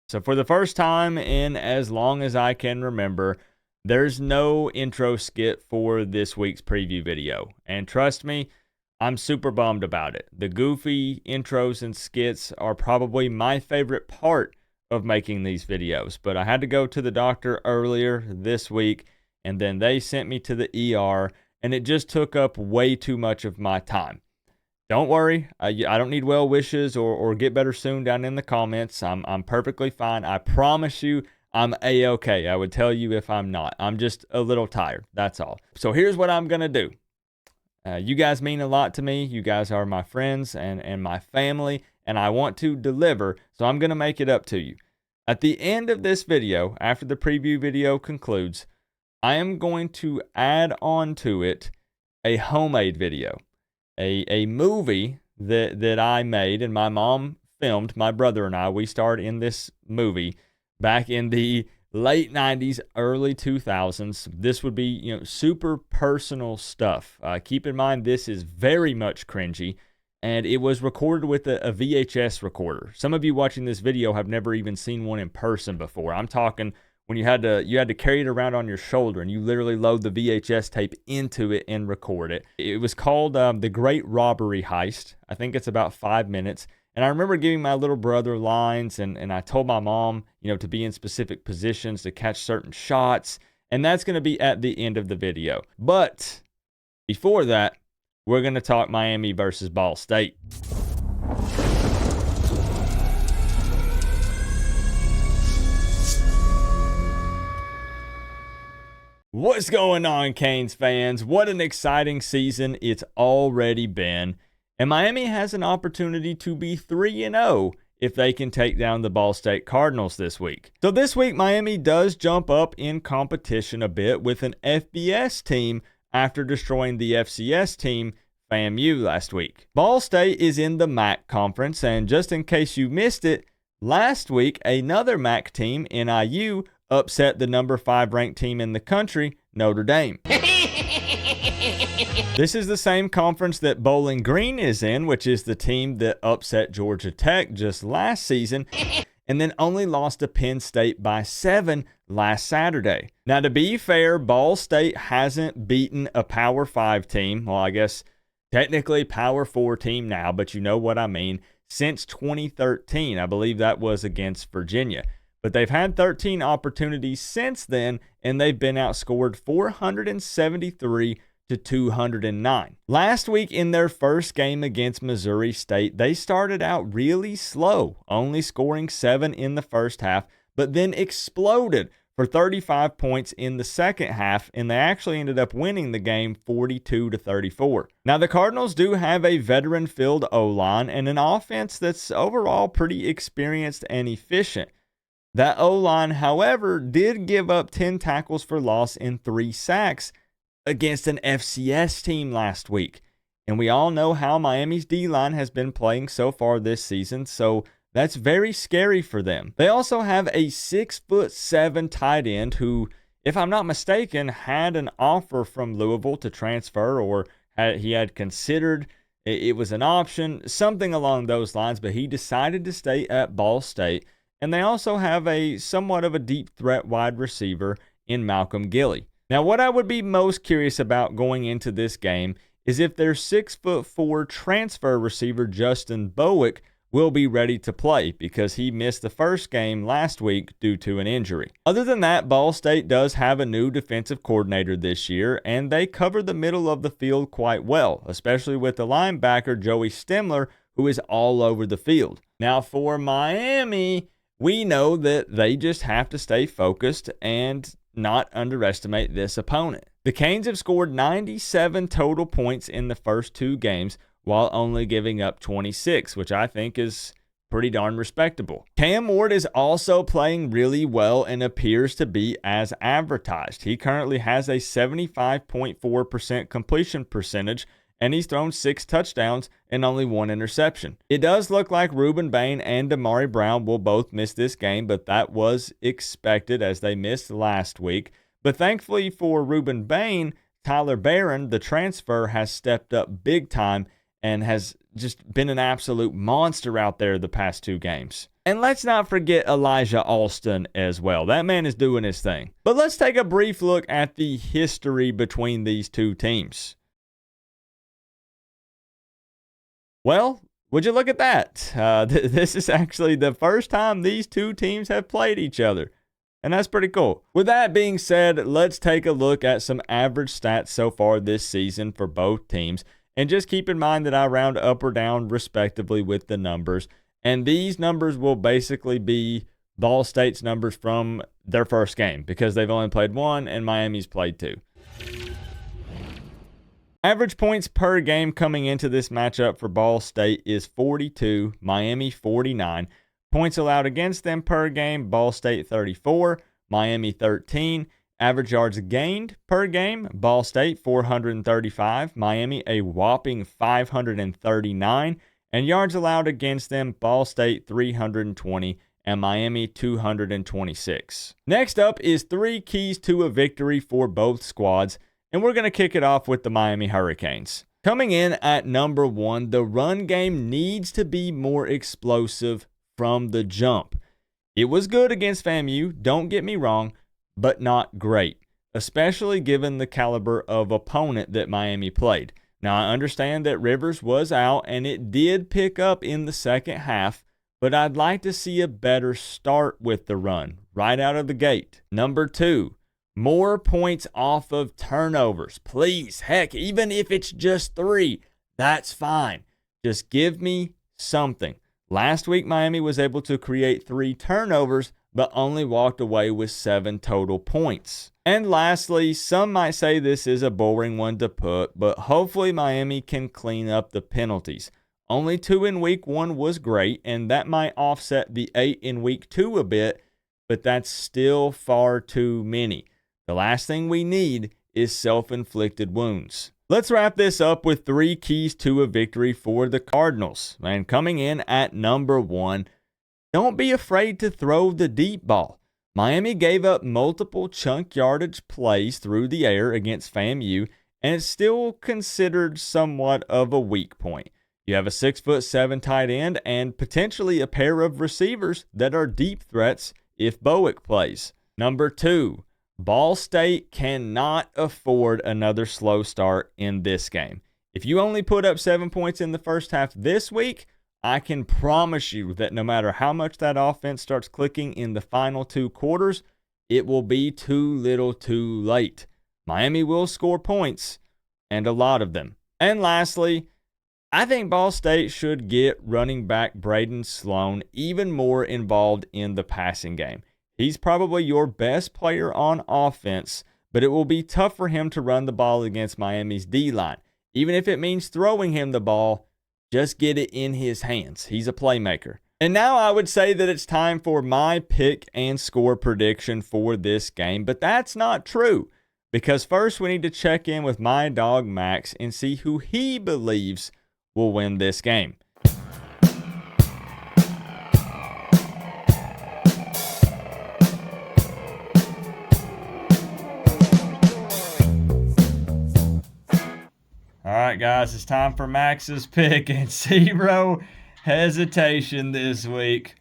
So for the first time in as long as I can remember, there's no intro skit for this week's preview video. And trust me, I'm super bummed about it. The goofy intros and skits are probably my favorite part of making these videos. But I had to go to the doctor earlier this week, and then they sent me to the ER, and it just took up way too much of my time. Don't worry, I don't need well wishes or get better soon down in the comments. I'm perfectly fine. I promise you I'm A-okay. I would tell you if I'm not. I'm just a little tired, that's all. So here's what I'm going to do. You guys mean a lot to me. You guys are my friends and my family, and I want to deliver, so I'm going to make it up to you. At the end of this video, after the preview video concludes, I am going to add on to it a homemade video. A movie that I made and my mom filmed. My brother and I, we starred in this movie back in the late 90s, early 2000s. This would be, super personal stuff. Keep in mind, this is very much cringy, and it was recorded with a VHS recorder. Some of you watching this video have never even seen one in person before. I'm talking when you had to carry it around on your shoulder and you literally load the VHS tape into it and record it. It was called The Great Robbery Heist. I think it's about 5 minutes. And I remember giving my little brother lines, and I told my mom, to be in specific positions to catch certain shots. And that's going to be at the end of the video. But before that, we're going to talk Miami versus Ball State. What's going on, Canes fans? What an exciting season it's already been. And Miami has an opportunity to be 3-0 if they can take down the Ball State Cardinals this week. So this week, Miami does jump up in competition a bit with an FBS team after destroying the FCS team, FAMU, last week. Ball State is in the MAC conference, and just in case you missed it, last week, another MAC team, NIU, upset the number 5 ranked team in the country, Notre Dame. This is the same conference that Bowling Green is in, which is the team that upset Georgia Tech just last season and then only lost to Penn State by 7 last Saturday. Now, to be fair, Ball State hasn't beaten a Power 5 team. Well, I guess technically Power 4 team now, but you know what I mean. Since 2013, I believe that was against Virginia. But they've had 13 opportunities since then, and they've been outscored 473 to 209. Last week in their first game against Missouri State, they started out really slow, only scoring 7 in the first half, but then exploded for 35 points in the second half, and they actually ended up winning the game 42 to 34. Now, the Cardinals do have a veteran-filled O-line and an offense that's overall pretty experienced and efficient. That O-line, however, did give up 10 tackles for loss and 3 sacks against an FCS team last week. And we all know how Miami's D-line has been playing so far this season, so that's very scary for them. They also have a 6'7" tight end who, if I'm not mistaken, had an offer from Louisville to transfer, or he had considered it was an option, something along those lines, but he decided to stay at Ball State. And they also have a somewhat of a deep threat wide receiver in Malcolm Gilly. Now, what I would be most curious about going into this game is if their 6'4" transfer receiver Justin Bowick will be ready to play, because he missed the first game last week due to an injury. Other than that, Ball State does have a new defensive coordinator this year, and they cover the middle of the field quite well, especially with the linebacker Joey Stemler, who is all over the field. Now, for Miami, we know that they just have to stay focused and not underestimate this opponent. The Canes have scored 97 total points in the first 2 games while only giving up 26, which I think is pretty darn respectable. Cam Ward is also playing really well and appears to be as advertised. He currently has a 75.4% completion percentage, and he's thrown 6 touchdowns and only 1 interception. It does look like Ruben Bain and Damari Brown will both miss this game, but that was expected as they missed last week. But thankfully for Ruben Bain, Tyler Barron, the transfer, has stepped up big time and has just been an absolute monster out there the past 2 games. And let's not forget Elijah Alston as well. That man is doing his thing. But let's take a brief look at the history between these two teams. Well, would you look at that? This is actually the first time these two teams have played each other. And that's pretty cool. With that being said, let's take a look at some average stats so far this season for both teams. And just keep in mind that I round up or down respectively with the numbers. And these numbers will basically be Ball State's numbers from their first game because they've only played one and Miami's played two. Average points per game coming into this matchup for Ball State is 42, Miami 49. Points allowed against them per game, Ball State 34, Miami 13. Average yards gained per game, Ball State 435, Miami a whopping 539. And yards allowed against them, Ball State 320 and Miami 226. Next up is 3 keys to a victory for both squads. And we're going to kick it off with the Miami Hurricanes. Coming in at number 1, the run game needs to be more explosive from the jump. It was good against FAMU, don't get me wrong, but not great, especially given the caliber of opponent that Miami played. Now, I understand that Rivers was out, and it did pick up in the second half, but I'd like to see a better start with the run right out of the gate. Number 2. More points off of turnovers. Please, heck, even if it's just 3, that's fine. Just give me something. Last week, Miami was able to create 3 turnovers, but only walked away with 7 total points. And lastly, some might say this is a boring one to put, but hopefully Miami can clean up the penalties. Only 2 in week 1 was great, and that might offset the 8 in week 2 a bit, but that's still far too many. The last thing we need is self-inflicted wounds. Let's wrap this up with 3 keys to a victory for the Cardinals. And coming in at number 1, don't be afraid to throw the deep ball. Miami gave up multiple chunk yardage plays through the air against FAMU, and it's still considered somewhat of a weak point. You have a 6'7" tight end and potentially a pair of receivers that are deep threats if Bowick plays. Number 2. Ball State cannot afford another slow start in this game. If you only put up 7 points in the first half this week, I can promise you that no matter how much that offense starts clicking in the final 2 quarters, it will be too little too late. Miami will score points, and a lot of them. And lastly, I think Ball State should get running back Braden Sloan even more involved in the passing game. He's probably your best player on offense, but it will be tough for him to run the ball against Miami's D-line. Even if it means throwing him the ball, just get it in his hands. He's a playmaker. And now I would say that it's time for my pick and score prediction for this game, but that's not true. Because first we need to check in with my dog Max and see who he believes will win this game. All right, guys, it's time for Max's pick, and 0 hesitation this week.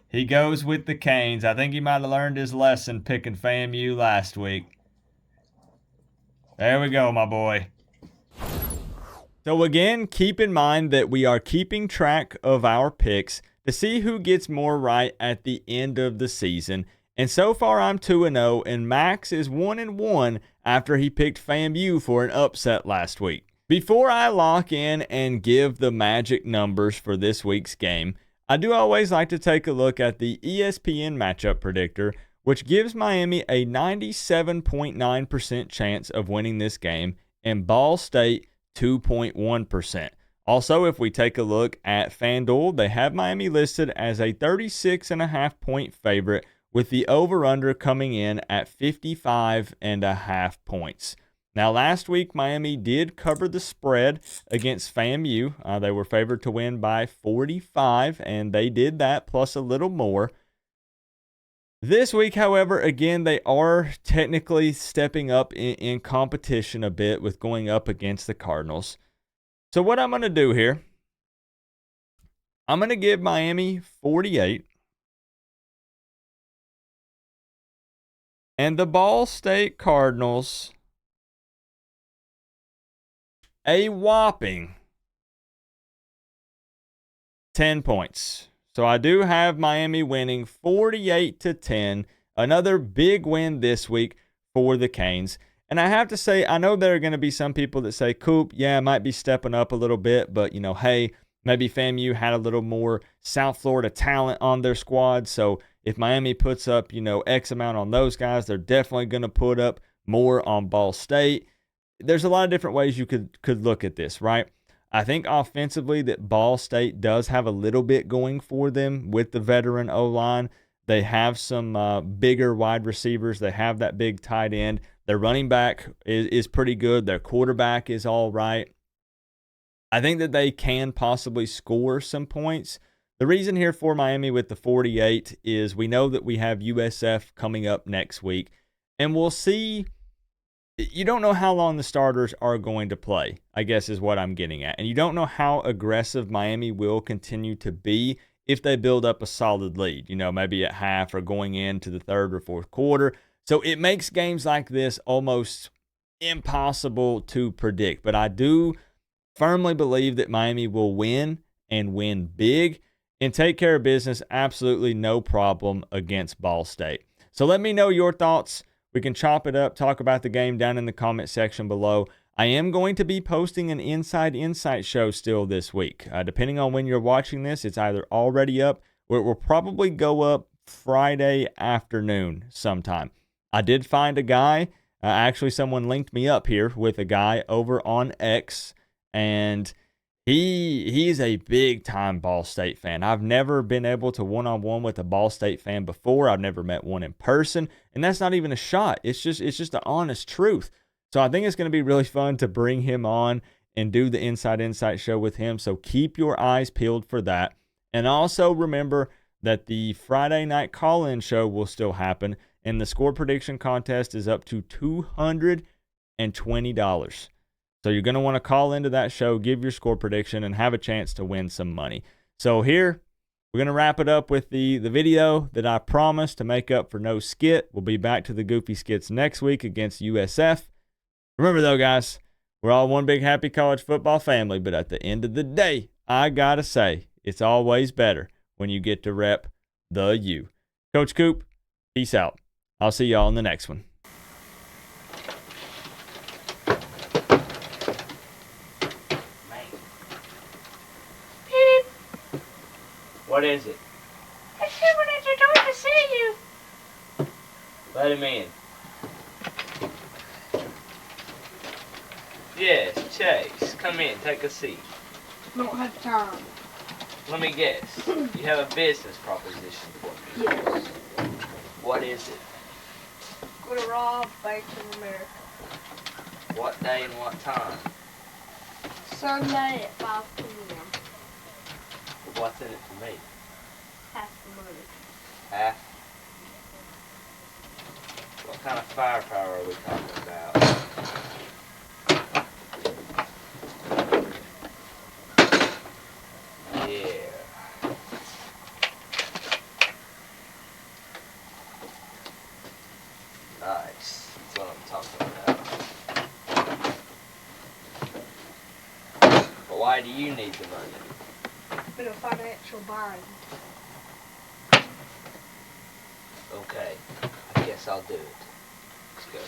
He goes with the Canes. I think he might have learned his lesson picking FAMU last week. There we go, my boy. So again, keep in mind that we are keeping track of our picks to see who gets more right at the end of the season. And so far, I'm 2-0, and Max is 1-1 after he picked FAMU for an upset last week. Before I lock in and give the magic numbers for this week's game, I do always like to take a look at the ESPN matchup predictor, which gives Miami a 97.9% chance of winning this game, and Ball State 2.1%. Also, if we take a look at FanDuel, they have Miami listed as a 36.5 point favorite, with the over-under coming in at 55.5 points. Now, last week, Miami did cover the spread against FAMU. They were favored to win by 45, and they did that plus a little more. This week, however, again, they are technically stepping up in competition a bit with going up against the Cardinals. So what I'm going to do here I'm going to give Miami 48. And the Ball State Cardinals a whopping 10 points. So I do have Miami winning 48-10. Another big win this week for the Canes. And I have to say, I know there are going to be some people that say, Coop, yeah, might be stepping up a little bit, but, hey, maybe FAMU had a little more South Florida talent on their squad. So if Miami puts up, X amount on those guys, they're definitely going to put up more on Ball State. There's a lot of different ways you could look at this, right? I think offensively that Ball State does have a little bit going for them with the veteran O-line. They have some bigger wide receivers. They have that big tight end. Their running back is pretty good. Their quarterback is all right. I think that they can possibly score some points. The reason here for Miami with the 48 is we know that we have USF coming up next week, and we'll see. You don't know how long the starters are going to play, I guess is what I'm getting at. And you don't know how aggressive Miami will continue to be if they build up a solid lead, maybe at half or going into the third or fourth quarter. So it makes games like this almost impossible to predict. But I do firmly believe that Miami will win and win big and take care of business absolutely no problem against Ball State. So let me know your thoughts. We can chop it up, talk about the game down in the comment section below. I am going to be posting an Inside Insight show still this week. Depending on when you're watching this, it's either already up or it will probably go up Friday afternoon sometime. I did find a guy. Actually, someone linked me up here with a guy over on X, and he's a big-time Ball State fan. I've never been able to one-on-one with a Ball State fan before. I've never met one in person, and that's not even a shot. It's just the honest truth. So I think it's going to be really fun to bring him on and do the Inside Insight show with him. So keep your eyes peeled for that. And also remember that the Friday night call-in show will still happen, and the score prediction contest is up to $220. So you're going to want to call into that show, give your score prediction, and have a chance to win some money. So here, we're going to wrap it up with the video that I promised to make up for no skit. We'll be back to the Goofy Skits next week against USF. Remember, though, guys, we're all one big happy college football family, but at the end of the day, I got to say, it's always better when you get to rep the U. Coach Coop, peace out. I'll see y'all in the next one. What is it? It's someone at your door to see you. Let him in. Yes, Chase. Come in. Take a seat. Don't have time. Let me guess. You have a business proposition for me. Yes. What is it? Go to rob banks in America. What day and what time? Sunday at 5 p.m. What's in it for me? Half the money. Half? What kind of firepower are we talking about? Yeah. Nice. That's what I'm talking about. But why do you need the money? In a financial bind. Okay, I guess I'll do it. Let's go.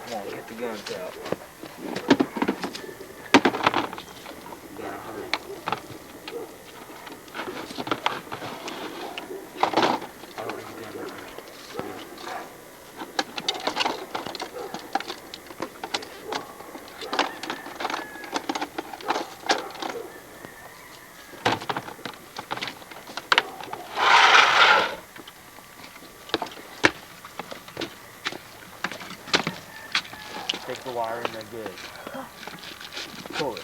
Come on, get the guns out. wire in there good. Pull it.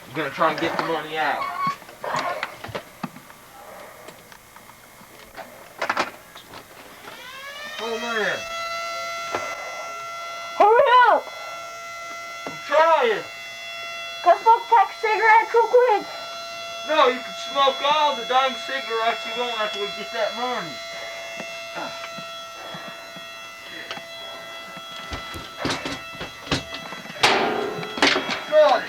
I'm gonna try and get the money out. Oh man. Hurry up! I'm trying. Go smoke that cigarette real quick. No, you can smoke all the dang cigarettes you want after we get that money. Got it.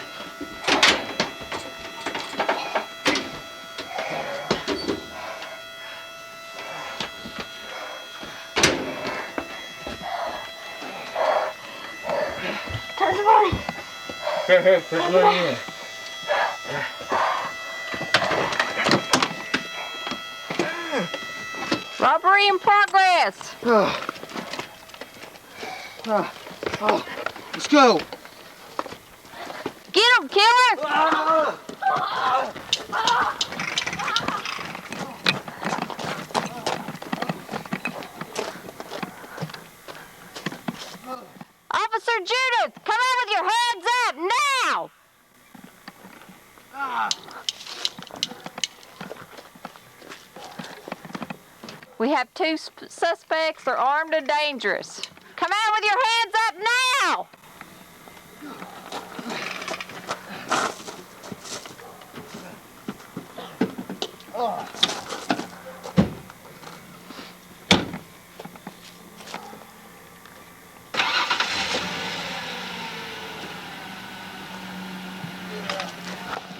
Turn the money. Here, put the money in. Robbery in progress. Let's go. Get him, killer! Officer Judith, come out with your hands up now! We have two suspects. They're armed and dangerous. Come out with your hands up now!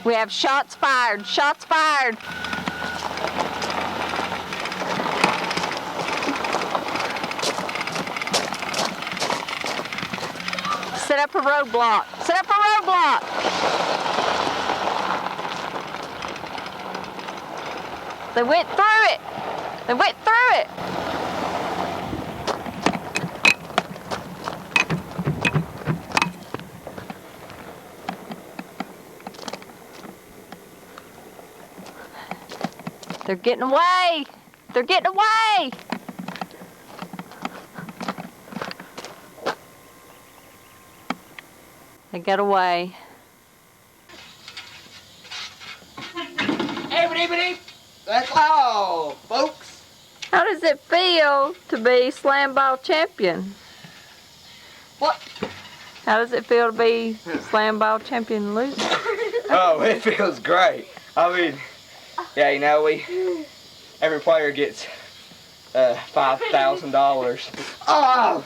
We have shots fired. Shots fired. Set up a roadblock. Set up a roadblock. They went through it. They went through it. They're getting away. They're getting away. They got away. That's all, folks. How does it feel to be slam ball champion? What? How does it feel to be slam ball champion loser? Oh, it feels great. I mean, yeah, you know, every player gets $5,000. Oh!